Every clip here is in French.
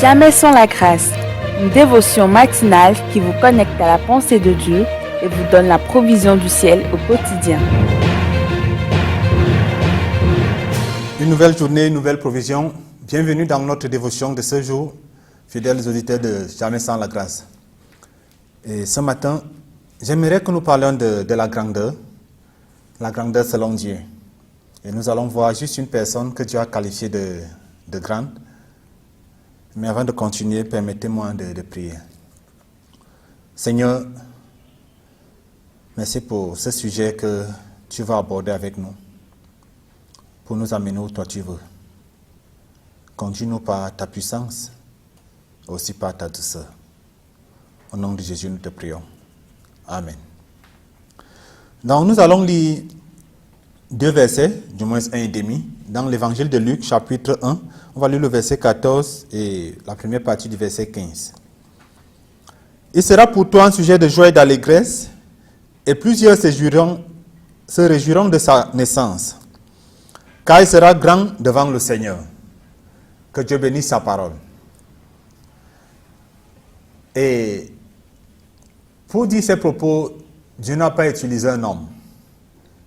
Jamais sans la grâce, une dévotion matinale qui vous connecte à la pensée de Dieu et vous donne la provision du ciel au quotidien. Une nouvelle journée, une nouvelle provision. Bienvenue dans notre dévotion de ce jour, fidèles auditeurs de Jamais sans la grâce. Et ce matin, j'aimerais que nous parlions de la grandeur selon Dieu. Et nous allons voir juste une personne que Dieu a qualifiée de grande. Mais avant de continuer, permettez-moi de prier. Seigneur, merci pour ce sujet que tu vas aborder avec nous, pour nous amener où toi tu veux. Conduis-nous par ta puissance, aussi par ta douceur. Au nom de Jésus, nous te prions. Amen. Donc, nous allons lire deux versets, du moins un et demi, dans l'évangile de Luc, chapitre 1. On va lire le verset 14 et la première partie du verset 15. Il sera pour toi un sujet de joie et d'allégresse, et plusieurs se réjouiront de sa naissance, car il sera grand devant le Seigneur. Que Dieu bénisse sa parole. Et pour dire ces propos, Dieu n'a pas utilisé un homme.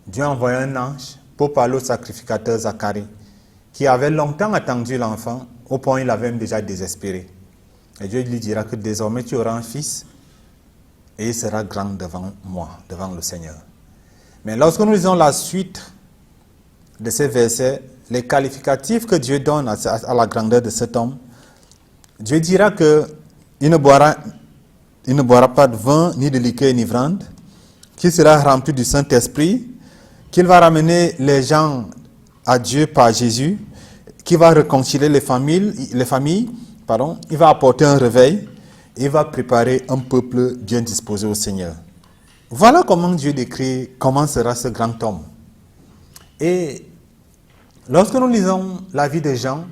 Dieu a envoyé un ange pour parler au sacrificateur Zacharie, qui avait longtemps attendu l'enfant, au point où il avait même déjà désespéré. Et Dieu lui dira que désormais tu auras un fils, et il sera grand devant moi, devant le Seigneur. Mais lorsque nous lisons la suite de ces versets, les qualificatifs que Dieu donne à la grandeur de cet homme, Dieu dira qu'il ne boira pas de vin, ni de liqueur enivrante, qu'il sera rempli du Saint-Esprit, qu'il va ramener les gens à Dieu par Jésus, qu'il va réconcilier les familles, il va apporter un réveil, et il va préparer un peuple bien disposé au Seigneur. Voilà comment Dieu décrit comment sera ce grand homme. Et lorsque nous lisons la vie de Jean,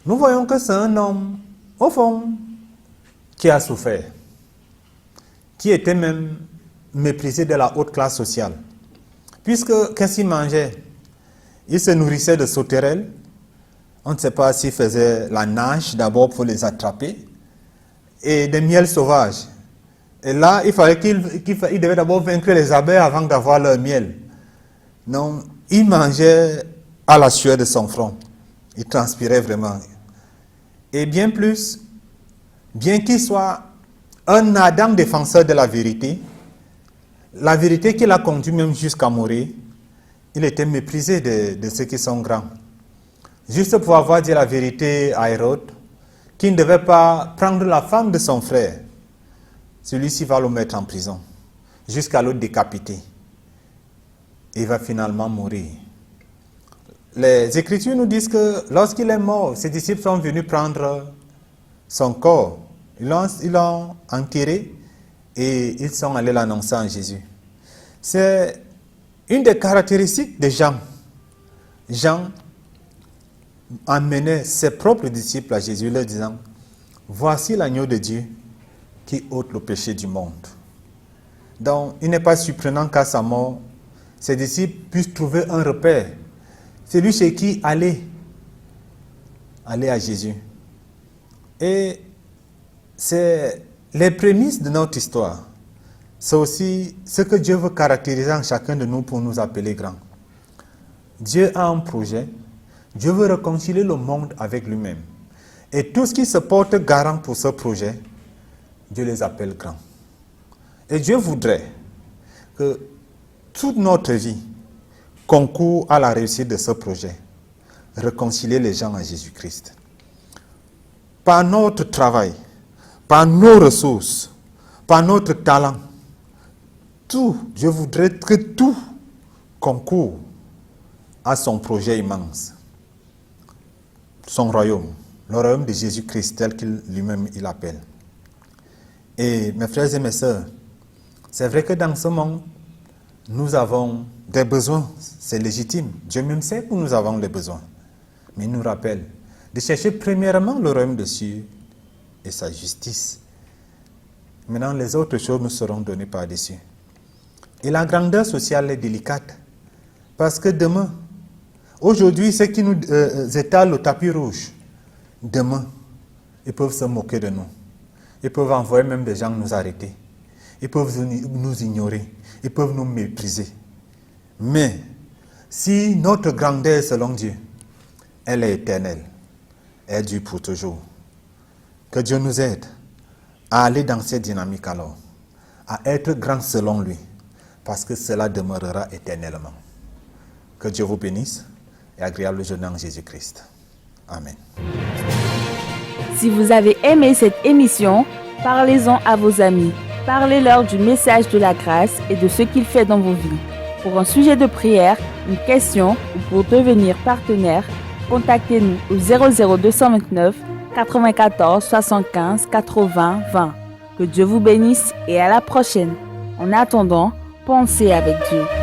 nous voyons que c'est un homme, au fond, qui a souffert, qui était même méprisé de la haute classe sociale. Puisque, qu'est-ce qu'il mangeait? Il se nourrissait de sauterelles. On ne sait pas s'il faisait la nage d'abord pour les attraper. Et des miels sauvages. Et là, il devait d'abord vaincre les abeilles avant d'avoir leur miel. Non, il mangeait à la sueur de son front. Il transpirait vraiment. Et bien plus, bien qu'il soit un ardent défenseur de la vérité qui l'a conduit même jusqu'à mourir, il était méprisé de ceux qui sont grands. Juste pour avoir dit la vérité à Hérode, qu'il ne devait pas prendre la femme de son frère, celui-ci va le mettre en prison, jusqu'à le décapiter. Il va finalement mourir. Les Écritures nous disent que lorsqu'il est mort, ses disciples sont venus prendre son corps. Ils l'ont enterré et ils sont allés l'annoncer à Jésus. C'est une des caractéristiques de Jean. Jean amenait ses propres disciples à Jésus, leur disant « Voici l'agneau de Dieu qui ôte le péché du monde. » Donc, il n'est pas surprenant qu'à sa mort, ses disciples puissent trouver un repère. Celui chez qui aller à Jésus. Et c'est les prémices de notre histoire. C'est aussi ce que Dieu veut caractériser en chacun de nous pour nous appeler grands. Dieu a un projet. Dieu veut réconcilier le monde avec lui-même. Et tout ce qui se porte garant pour ce projet, Dieu les appelle grands. Et Dieu voudrait que toute notre vie concourt à la réussite de ce projet. Réconcilier les gens à Jésus-Christ. Par notre travail, par nos ressources, par notre talent, Dieu voudrait que tout concourt à son projet immense. Son royaume, le royaume de Jésus-Christ tel qu'il lui-même il appelle. Et mes frères et mes sœurs, c'est vrai que dans ce monde, nous avons des besoins, c'est légitime. Dieu même sait que nous avons des besoins. Mais il nous rappelle de chercher premièrement le royaume de Dieu et sa justice. Maintenant, les autres choses nous seront données par-dessus. Et la grandeur sociale est délicate. Parce que demain, aujourd'hui, ceux qui nous étalent le tapis rouge, demain, Ils peuvent se moquer de nous. Ils peuvent envoyer même des gens nous arrêter. Ils peuvent nous ignorer. Ils peuvent nous mépriser. Mais si notre grandeur selon Dieu, elle est éternelle, elle dure pour toujours. Que Dieu nous aide à aller dans cette dynamique alors, à être grand selon lui, parce que cela demeurera éternellement. Que Dieu vous bénisse et agréable journée en Jésus-Christ. Amen. Si vous avez aimé cette émission, parlez-en à vos amis. Parlez-leur du message de la grâce et de ce qu'il fait dans vos vies. Pour un sujet de prière, une question ou pour devenir partenaire, contactez-nous au 00229 94 75 80 20. Que Dieu vous bénisse et à la prochaine. En attendant, pensez avec Dieu.